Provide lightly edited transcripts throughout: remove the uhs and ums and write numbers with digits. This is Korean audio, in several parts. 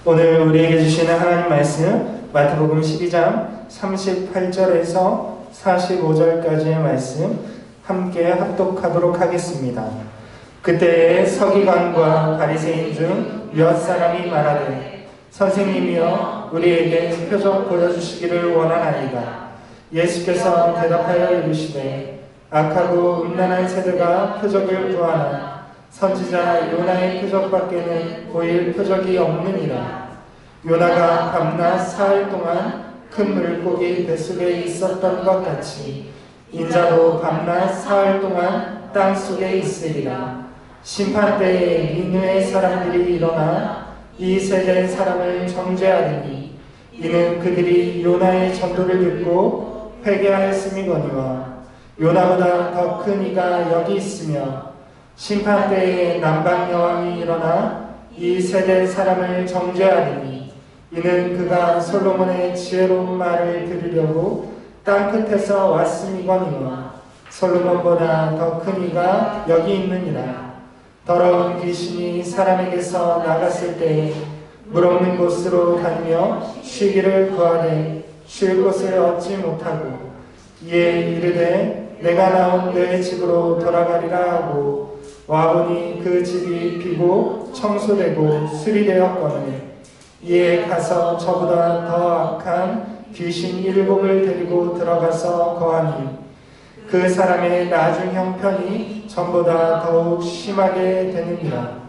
오늘 우리에게 주시는 하나님 말씀 마태복음 12장 38절에서 45절까지의 말씀 함께 합독하도록 하겠습니다. 그때에 서기관과 바리새인 중 몇 사람이 말하되 선생님이여 우리에게 표적 보여주시기를 원하나이다. 예수께서 대답하여 이르시되 악하고 음란한 세대가 표적을 구하나 선지자 요나의 표적밖에는 보일 표적이 없느니라. 요나가 밤낮 사흘 동안 큰 물고기 뱃속에 있었던 것 같이 인자도 밤낮 사흘 동안 땅속에 있으리라. 심판때에 니느웨 사람들이 일어나 이 세대 사람을 정죄하리니 이는 그들이 요나의 전도를 듣고 회개하였음이거니와 요나보다 더 큰 이가 여기 있으며 심판때에 남방 여왕이 일어나 이 세대 사람을 정죄하리니 이는 그가 솔로몬의 지혜로운 말을 들으려고 땅끝에서 왔음이거니와 솔로몬보다 더 큰 이가 여기 있느니라. 더러운 귀신이 사람에게서 나갔을 때에 물 없는 곳으로 다니며 쉬기를 구하되 쉴 곳을 얻지 못하고 이에 이르되 내가 나온 내 집으로 돌아가리라 하고 와보니 그 집이 비고 청소되고 수리되었거늘 이에 가서 저보다 더 악한 귀신 7을 데리고 들어가서 거하니 그 사람의 나중 형편이 전보다 더욱 심하게 되느니라.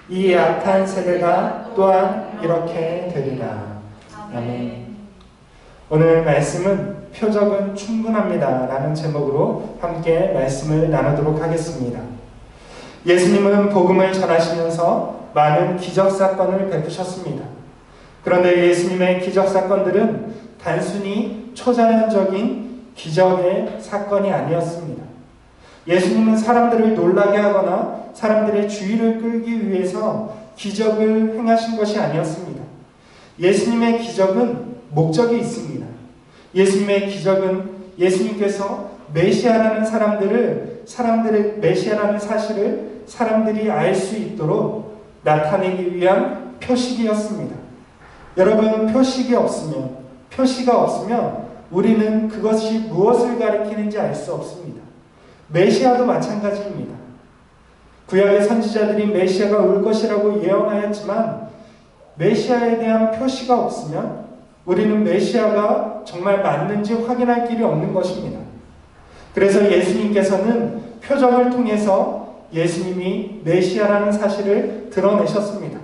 이 악한 세대가 또한 이렇게 되리라. 아멘. 오늘 말씀은 표적은 충분합니다 라는 제목으로 함께 말씀을 나누도록 하겠습니다. 예수님은 복음을 전하시면서 많은 기적사건을 베푸셨습니다. 그런데 예수님의 기적사건들은 단순히 초자연적인 기적의 사건이 아니었습니다. 예수님은 사람들을 놀라게 하거나 사람들의 주의를 끌기 위해서 기적을 행하신 것이 아니었습니다. 예수님의 기적은 목적이 있습니다. 예수님의 기적은 예수님께서 메시아라는 사람들의 메시아라는 사실을 사람들이 알 수 있도록 나타내기 위한 표식이었습니다. 여러분, 표시가 없으면 우리는 그것이 무엇을 가리키는지 알 수 없습니다. 메시아도 마찬가지입니다. 구약의 선지자들이 메시아가 올 것이라고 예언하였지만 메시아에 대한 표시가 없으면 우리는 메시아가 정말 맞는지 확인할 길이 없는 것입니다. 그래서 예수님께서는 표적을 통해서 예수님이 메시아라는 사실을 드러내셨습니다.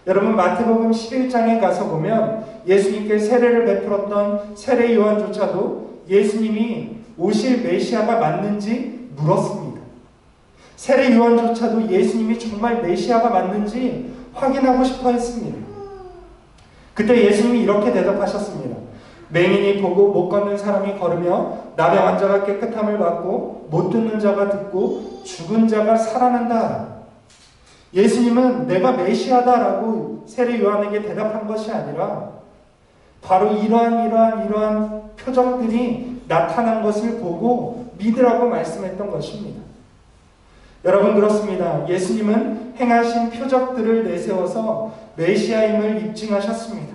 여러분, 마태복음 11장에 가서 보면 예수님께 세례를 베풀었던 세례 요한조차도 예수님이 오실 메시아가 맞는지 물었습니다. 세례 요한조차도 예수님이 정말 메시아가 맞는지 확인하고 싶어 했습니다. 그때 예수님이 이렇게 대답하셨습니다. 맹인이 보고 못 걷는 사람이 걸으며 나병 환자가 깨끗함을 받고 못 듣는 자가 듣고 죽은 자가 살아난다. 예수님은 내가 메시아다라고 세례 요한에게 대답한 것이 아니라 바로 이러한 표적들이 나타난 것을 보고 믿으라고 말씀했던 것입니다. 여러분, 그렇습니다. 예수님은 행하신 표적들을 내세워서 메시아임을 입증하셨습니다.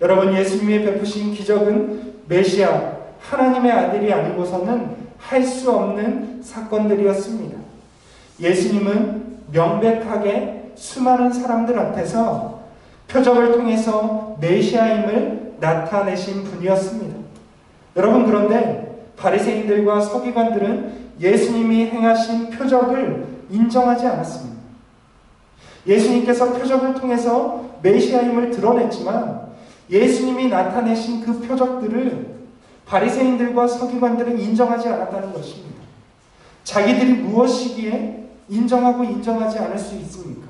여러분, 예수님이 베푸신 기적은 메시아, 하나님의 아들이 아니고서는 할 수 없는 사건들이었습니다. 예수님은 명백하게 수많은 사람들 앞에서 표적을 통해서 메시아임을 나타내신 분이었습니다. 여러분, 그런데 바리새인들과 서기관들은 예수님이 행하신 표적을 인정하지 않았습니다. 예수님께서 표적을 통해서 메시아임을 드러냈지만 예수님이 나타내신 그 표적들을 바리새인들과 서기관들은 인정하지 않았다는 것입니다. 자기들이 무엇이기에 인정하고 인정하지 않을 수 있습니까?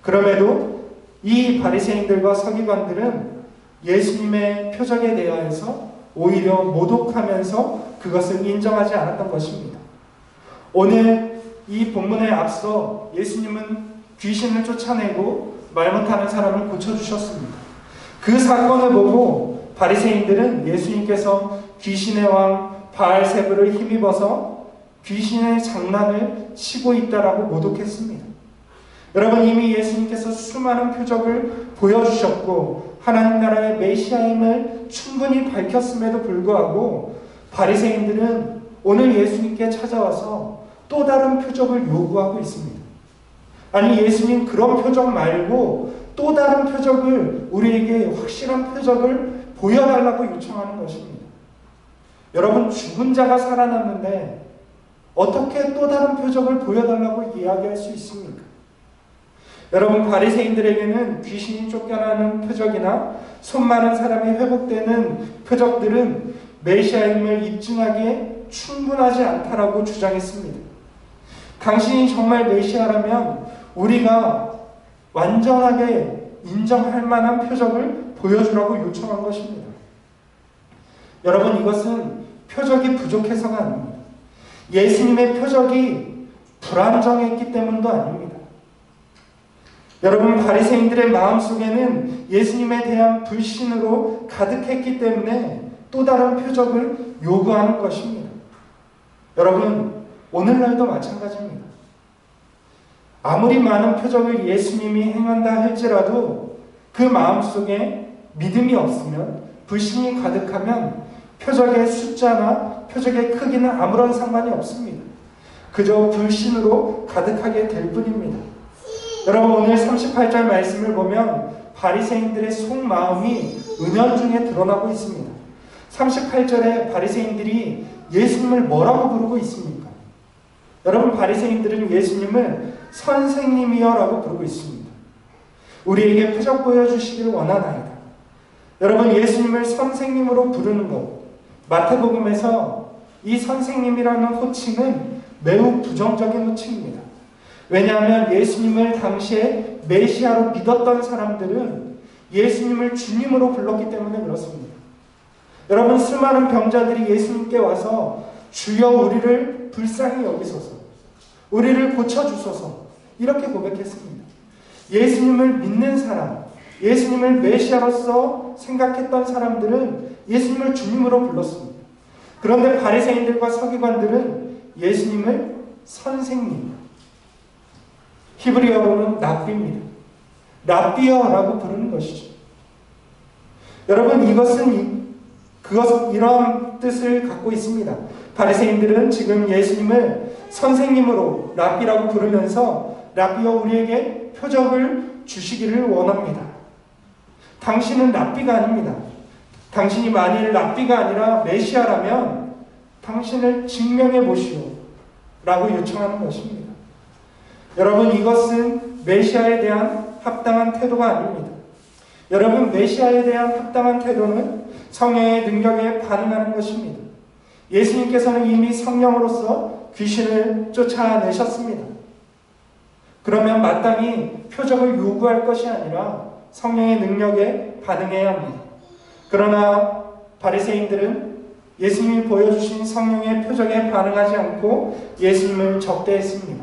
그럼에도 이 바리새인들과 서기관들은 예수님의 표적에 대하여서 오히려 모독하면서 그것을 인정하지 않았던 것입니다. 오늘 이 본문에 앞서 예수님은 귀신을 쫓아내고 말 못하는 사람을 고쳐주셨습니다. 그 사건을 보고 바리새인들은 예수님께서 귀신의 왕 바알세불을 힘입어서 귀신의 장난을 치고 있다라고 모독했습니다. 여러분, 이미 예수님께서 수많은 표적을 보여주셨고 하나님 나라의 메시아임을 충분히 밝혔음에도 불구하고 바리새인들은 오늘 예수님께 찾아와서 또 다른 표적을 요구하고 있습니다. 아니, 예수님 그런 표적 말고 또 다른 표적을, 우리에게 확실한 표적을 보여달라고 요청하는 것입니다. 여러분, 죽은 자가 살아났는데 어떻게 또 다른 표적을 보여달라고 이야기할 수 있습니까? 여러분, 바리새인들에게는 귀신이 쫓겨나는 표적이나 손 마른 사람이 회복되는 표적들은 메시아임을 입증하기에 충분하지 않다라고 주장했습니다. 당신이 정말 메시아라면 우리가 완전하게 인정할 만한 표적을 보여주라고 요청한 것입니다. 여러분, 이것은 표적이 부족해서가 아닙니다. 예수님의 표적이 불안정했기 때문도 아닙니다. 여러분, 바리새인들의 마음속에는 예수님에 대한 불신으로 가득했기 때문에 또 다른 표적을 요구하는 것입니다. 여러분, 오늘날도 마찬가지입니다. 아무리 많은 표적을 예수님이 행한다 할지라도 그 마음속에 믿음이 없으면, 불신이 가득하면 표적의 숫자나 표적의 크기는 아무런 상관이 없습니다. 그저 불신으로 가득하게 될 뿐입니다. 여러분, 오늘 38절 말씀을 보면 바리새인들의 속마음이 은연중에 드러나고 있습니다. 38절에 바리새인들이 예수님을 뭐라고 부르고 있습니까? 여러분, 바리새인들은 예수님을 선생님이여 라고 부르고 있습니다. 우리에게 표적 보여주시길 원하나이다. 여러분, 예수님을 선생님으로 부르는 것, 마태복음에서 이 선생님이라는 호칭은 매우 부정적인 호칭입니다. 왜냐하면 예수님을 당시에 메시아로 믿었던 사람들은 예수님을 주님으로 불렀기 때문에 그렇습니다. 여러분, 수많은 병자들이 예수님께 와서 주여 우리를 불쌍히 여기소서, 우리를 고쳐주소서, 이렇게 고백했습니다. 예수님을 믿는 사람, 예수님을 메시아로서 생각했던 사람들은 예수님을 주님으로 불렀습니다. 그런데 바리새인들과 서기관들은 예수님을 선생님, 히브리어로는 랍비입니다. 랍비어라고 부르는 것이죠. 여러분, 이것은 이러한 뜻을 갖고 있습니다. 바리새인들은 지금 예수님을 선생님으로 랍비라고 부르면서 랍비여 우리에게 표적을 주시기를 원합니다. 당신은 랍비가 아닙니다. 당신이 만일 랍비가 아니라 메시아라면 당신을 증명해 보시오 라고 요청하는 것입니다. 여러분, 이것은 메시아에 대한 합당한 태도가 아닙니다. 여러분, 메시아에 대한 합당한 태도는 성령의 능력에 반응하는 것입니다. 예수님께서는 이미 성령으로서 귀신을 쫓아내셨습니다. 그러면 마땅히 표적을 요구할 것이 아니라 성령의 능력에 반응해야 합니다. 그러나 바리새인들은 예수님이 보여주신 성령의 표적에 반응하지 않고 예수님을 적대했습니다.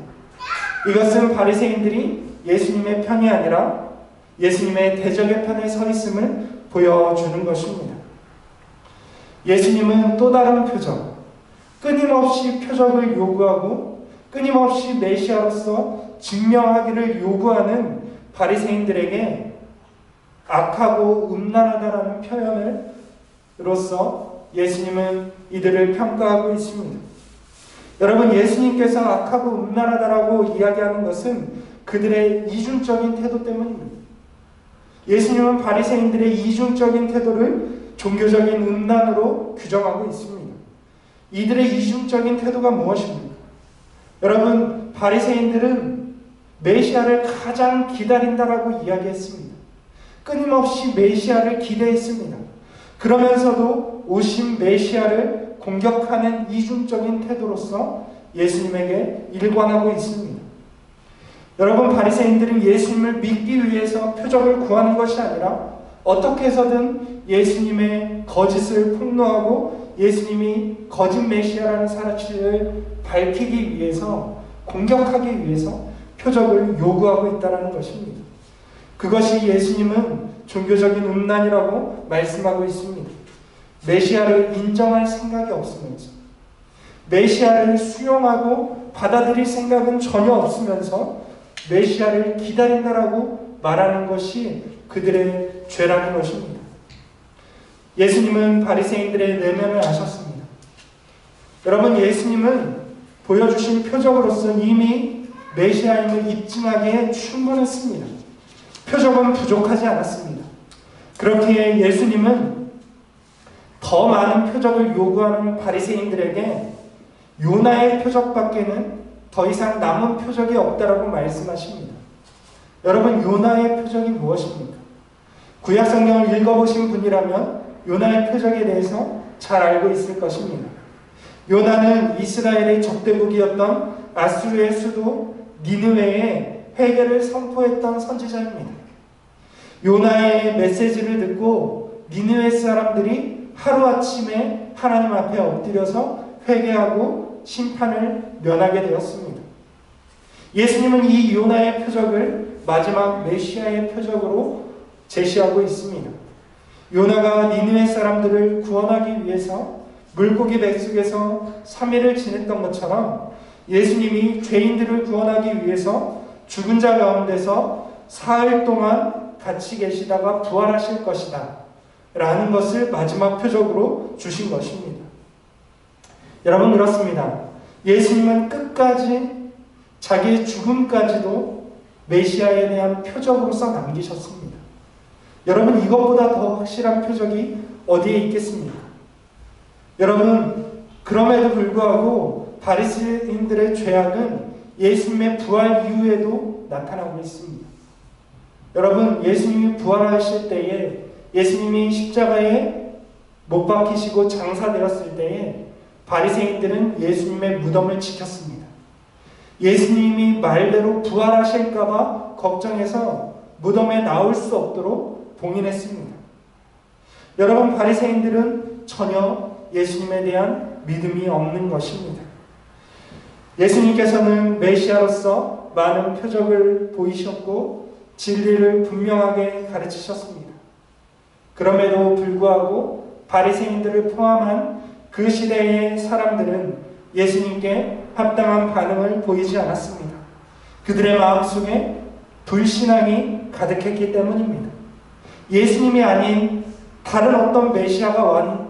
이것은 바리새인들이 예수님의 편이 아니라 예수님의 대적의 편에 서 있음을 보여주는 것입니다. 예수님은 또 다른 표적, 끊임없이 표적을 요구하고 끊임없이 메시아로서 증명하기를 요구하는 바리새인들에게 악하고 음란하다라는 표현으로서 예수님은 이들을 평가하고 있습니다. 여러분, 예수님께서 악하고 음란하다라고 이야기하는 것은 그들의 이중적인 태도 때문입니다. 예수님은 바리새인들의 이중적인 태도를 종교적인 음란으로 규정하고 있습니다. 이들의 이중적인 태도가 무엇입니까? 여러분, 바리새인들은 메시아를 가장 기다린다라고 이야기했습니다. 끊임없이 메시아를 기대했습니다. 그러면서도 오신 메시아를 공격하는 이중적인 태도로서 예수님에게 일관하고 있습니다. 여러분, 바리새인들은 예수님을 믿기 위해서 표적을 구하는 것이 아니라 어떻게 해서든 예수님의 거짓을 폭로하고 예수님이 거짓 메시아라는 사실을 밝히기 위해서, 공격하기 위해서 표적을 요구하고 있다는 것입니다. 그것이 예수님은 종교적인 음란이라고 말씀하고 있습니다. 메시아를 인정할 생각이 없으면서, 메시아를 수용하고 받아들일 생각은 전혀 없으면서 메시아를 기다린다라고 말하는 것이 그들의 죄라는 것입니다. 예수님은 바리새인들의 내면을 아셨습니다. 여러분, 예수님은 보여주신 표적으로서 이미 메시아임을 입증하기에 충분했습니다. 표적은 부족하지 않았습니다. 그렇기에 예수님은 더 많은 표적을 요구하는 바리새인들에게 요나의 표적밖에는 더 이상 남은 표적이 없다라고 말씀하십니다. 여러분, 요나의 표적이 무엇입니까? 구약 성경을 읽어보신 분이라면 요나의 표적에 대해서 잘 알고 있을 것입니다. 요나는 이스라엘의 적대국이었던 아수르의 수도 니느웨에 회개를 선포했던 선지자입니다. 요나의 메시지를 듣고 니느웨 사람들이 하루아침에 하나님 앞에 엎드려서 회개하고 심판을 면하게 되었습니다. 예수님은 이 요나의 표적을 마지막 메시아의 표적으로 제시하고 있습니다. 요나가 니느웨 사람들을 구원하기 위해서 물고기 뱃속에서 3일을 지냈던 것처럼 예수님이 죄인들을 구원하기 위해서 죽은 자 가운데서 사흘 동안 같이 계시다가 부활하실 것이다 라는 것을 마지막 표적으로 주신 것입니다. 여러분, 그렇습니다. 예수님은 끝까지 자기의 죽음까지도 메시아에 대한 표적으로서 남기셨습니다. 여러분, 이것보다 더 확실한 표적이 어디에 있겠습니까? 여러분, 그럼에도 불구하고 바리새인들의 죄악은 예수님의 부활 이후에도 나타나고 있습니다. 여러분, 예수님이 부활하실 때에, 예수님이 십자가에 못 박히시고 장사되었을 때에 바리새인들은 예수님의 무덤을 지켰습니다. 예수님이 말대로 부활하실까봐 걱정해서 무덤에 나올 수 없도록 봉인했습니다. 여러분, 바리새인들은 전혀 예수님에 대한 믿음이 없는 것입니다. 예수님께서는 메시아로서 많은 표적을 보이셨고 진리를 분명하게 가르치셨습니다. 그럼에도 불구하고 바리새인들을 포함한 그 시대의 사람들은 예수님께 합당한 반응을 보이지 않았습니다. 그들의 마음속에 불신앙이 가득했기 때문입니다. 예수님이 아닌 다른 어떤 메시아가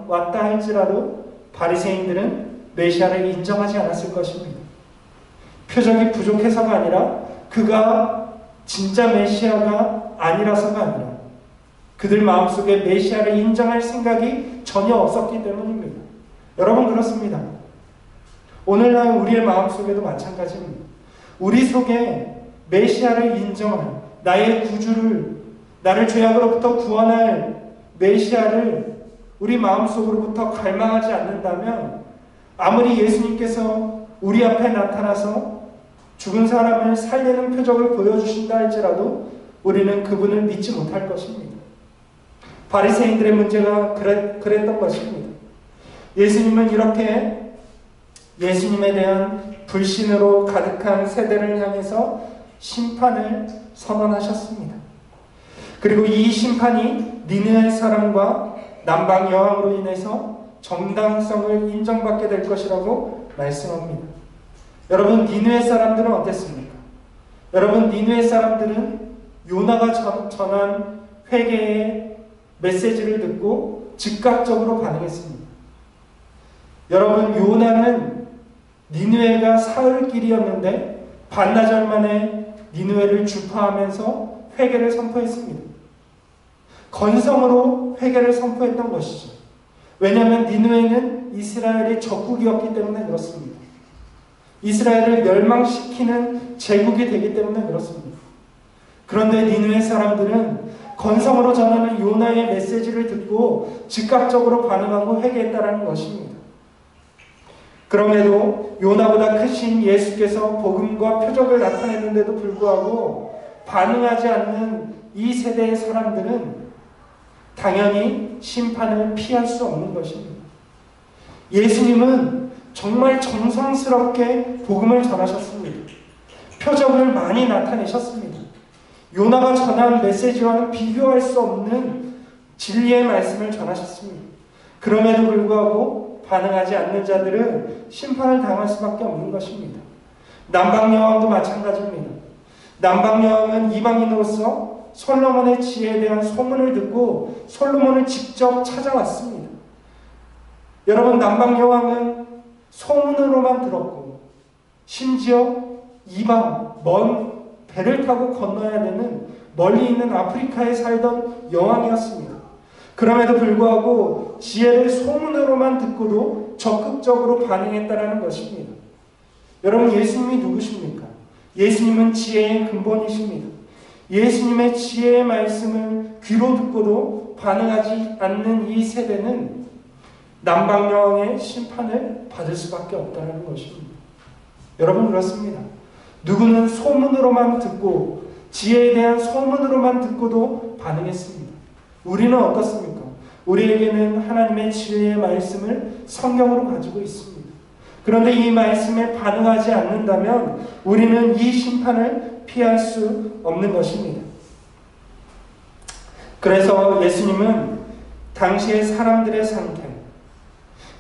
왔다 할지라도 바리새인들은 메시아를 인정하지 않았을 것입니다. 표적이 부족해서가 아니라 그가 진짜 메시아가 아니라서가 아니라 그들 마음속에 메시아를 인정할 생각이 전혀 없었기 때문입니다. 여러분, 그렇습니다. 오늘날 우리의 마음속에도 마찬가지입니다. 우리 속에 메시아를 인정하는 나의 구주를, 나를 죄악으로부터 구원할 메시아를 우리 마음속으로부터 갈망하지 않는다면 아무리 예수님께서 우리 앞에 나타나서 죽은 사람을 살리는 표적을 보여주신다 할지라도 우리는 그분을 믿지 못할 것입니다. 바리새인들의 문제가 그랬던 것입니다. 예수님은 이렇게 예수님에 대한 불신으로 가득한 세대를 향해서 심판을 선언하셨습니다. 그리고 이 심판이 니느웨 사람과 남방 여왕으로 인해서 정당성을 인정받게 될 것이라고 말씀합니다. 여러분, 니느웨 사람들은 어땠습니까? 여러분, 니느웨 사람들은 요나가 전한 회개의 메시지를 듣고 즉각적으로 반응했습니다. 여러분, 요나는 니느웨가 사흘길이었는데 반나절 만에 니느웨를 주파하면서 회개를 선포했습니다. 건성으로 회개를 선포했던 것이죠. 왜냐하면 니느웨는 이스라엘의 적국이었기 때문에 그렇습니다. 이스라엘을 멸망시키는 제국이 되기 때문에 그렇습니다. 그런데 니느웨 사람들은 건성으로 전하는 요나의 메시지를 듣고 즉각적으로 반응하고 회개했다라는 것입니다. 그럼에도 요나보다 크신 예수께서 복음과 표적을 나타냈는데도 불구하고 반응하지 않는 이 세대의 사람들은 당연히 심판을 피할 수 없는 것입니다. 예수님은 정말 정성스럽게 복음을 전하셨습니다. 표적을 많이 나타내셨습니다. 요나가 전한 메시지와는 비교할 수 없는 진리의 말씀을 전하셨습니다. 그럼에도 불구하고 반응하지 않는 자들은 심판을 당할 수밖에 없는 것입니다. 남방 여왕도 마찬가지입니다. 남방 여왕은 이방인으로서 솔로몬의 지혜에 대한 소문을 듣고 솔로몬을 직접 찾아왔습니다. 여러분, 남방 여왕은 소문으로만 들었고 심지어 이방 먼 배를 타고 건너야 되는 멀리 있는 아프리카에 살던 여왕이었습니다. 그럼에도 불구하고 지혜를 소문으로만 듣고도 적극적으로 반응했다는 것입니다. 여러분, 예수님이 누구십니까? 예수님은 지혜의 근본이십니다. 예수님의 지혜의 말씀을 귀로 듣고도 반응하지 않는 이 세대는 남방여왕의 심판을 받을 수밖에 없다는 것입니다. 여러분, 그렇습니다. 누구는 소문으로만 듣고 지혜에 대한 소문으로만 듣고도 반응했습니다. 우리는 어떻습니까? 우리에게는 하나님의 지혜의 말씀을 성경으로 가지고 있습니다. 그런데 이 말씀에 반응하지 않는다면 우리는 이 심판을 피할 수 없는 것입니다. 그래서 예수님은 당시의 사람들의 상태,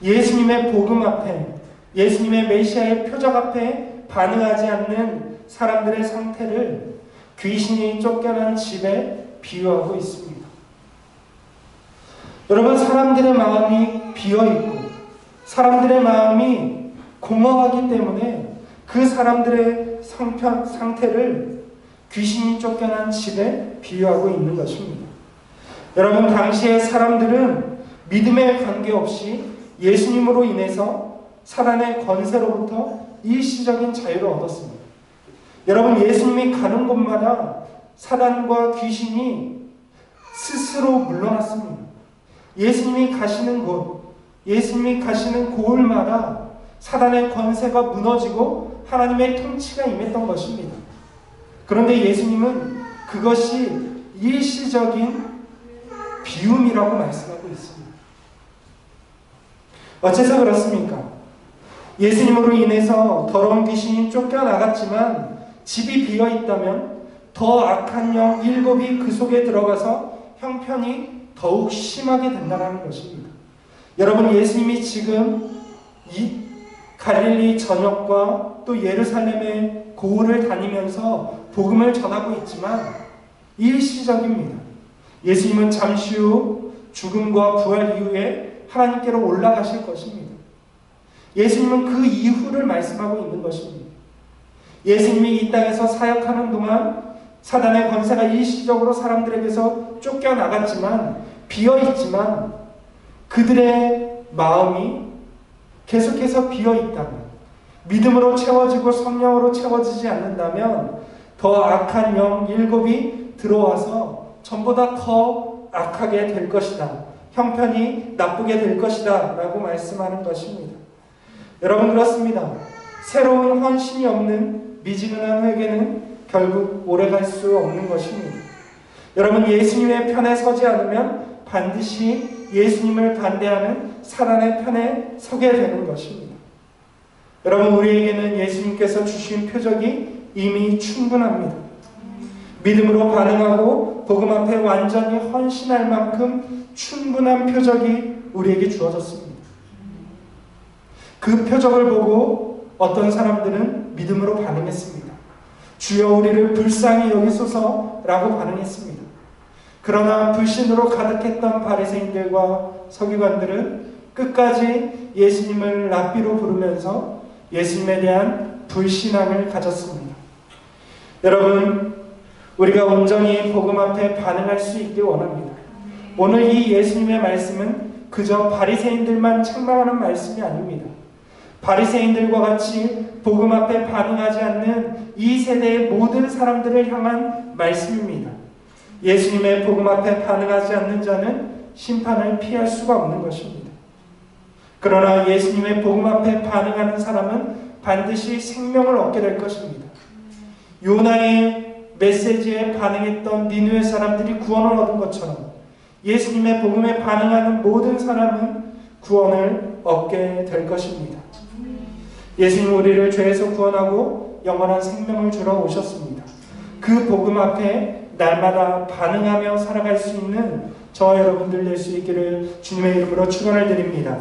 예수님의 복음 앞에, 예수님의 메시아의 표적 앞에 반응하지 않는 사람들의 상태를 귀신이 쫓겨난 집에 비유하고 있습니다. 여러분, 사람들의 마음이 비어있고 사람들의 마음이 공허하기 때문에 그 사람들의 상태를 귀신이 쫓겨난 집에 비유하고 있는 것입니다. 여러분, 당시의 사람들은 믿음에 관계없이 예수님으로 인해서 사단의 권세로부터 일시적인 자유를 얻었습니다. 여러분, 예수님이 가는 곳마다 사단과 귀신이 스스로 물러났습니다. 예수님이 가시는 곳, 예수님이 가시는 고을마다 사단의 권세가 무너지고 하나님의 통치가 임했던 것입니다. 그런데 예수님은 그것이 일시적인 비움이라고 말씀하고 있습니다. 어째서 그렇습니까? 예수님으로 인해서 더러운 귀신이 쫓겨나갔지만 집이 비어있다면 더 악한 영 7이 그 속에 들어가서 형편이 더욱 심하게 된다는 것입니다. 여러분, 예수님이 지금 이 갈릴리 전역과 또 예루살렘의 고을을 다니면서 복음을 전하고 있지만 일시적입니다. 예수님은 잠시 후 죽음과 부활 이후에 하나님께로 올라가실 것입니다. 예수님은 그 이후를 말씀하고 있는 것입니다. 예수님이 이 땅에서 사역하는 동안 사단의 권세가 일시적으로 사람들에게서 쫓겨나갔지만, 비어있지만 그들의 마음이 계속해서 비어있다면, 믿음으로 채워지고 성령으로 채워지지 않는다면 더 악한 영 7이 들어와서 전보다 더 악하게 될 것이다, 형편이 나쁘게 될 것이다 라고 말씀하는 것입니다. 여러분, 그렇습니다. 새로운 헌신이 없는 미지근한 회개는 결국 오래갈 수 없는 것입니다. 여러분, 예수님의 편에 서지 않으면 반드시 예수님을 반대하는 사단의 편에 서게 되는 것입니다. 여러분, 우리에게는 예수님께서 주신 표적이 이미 충분합니다. 믿음으로 반응하고 복음 앞에 완전히 헌신할 만큼 충분한 표적이 우리에게 주어졌습니다. 그 표적을 보고 어떤 사람들은 믿음으로 반응했습니다. 주여, 우리를 불쌍히 여기소서라고 반응했습니다. 그러나 불신으로 가득했던 바리새인들과 서기관들은 끝까지 예수님을 랍비로 부르면서 예수님에 대한 불신앙을 가졌습니다. 여러분, 우리가 온전히 복음 앞에 반응할 수 있길 원합니다. 오늘 이 예수님의 말씀은 그저 바리새인들만 책망하는 말씀이 아닙니다. 바리새인들과 같이 복음 앞에 반응하지 않는 이 세대의 모든 사람들을 향한 말씀입니다. 예수님의 복음 앞에 반응하지 않는 자는 심판을 피할 수가 없는 것입니다. 그러나 예수님의 복음 앞에 반응하는 사람은 반드시 생명을 얻게 될 것입니다. 요나의 메시지에 반응했던 니느웨 사람들이 구원을 얻은 것처럼 예수님의 복음에 반응하는 모든 사람은 구원을 얻게 될 것입니다. 예수님 우리를 죄에서 구원하고 영원한 생명을 주러 오셨습니다. 그 복음 앞에 날마다 반응하며 살아갈 수 있는 저와 여러분들 될 수 있기를 주님의 이름으로 축원을 드립니다.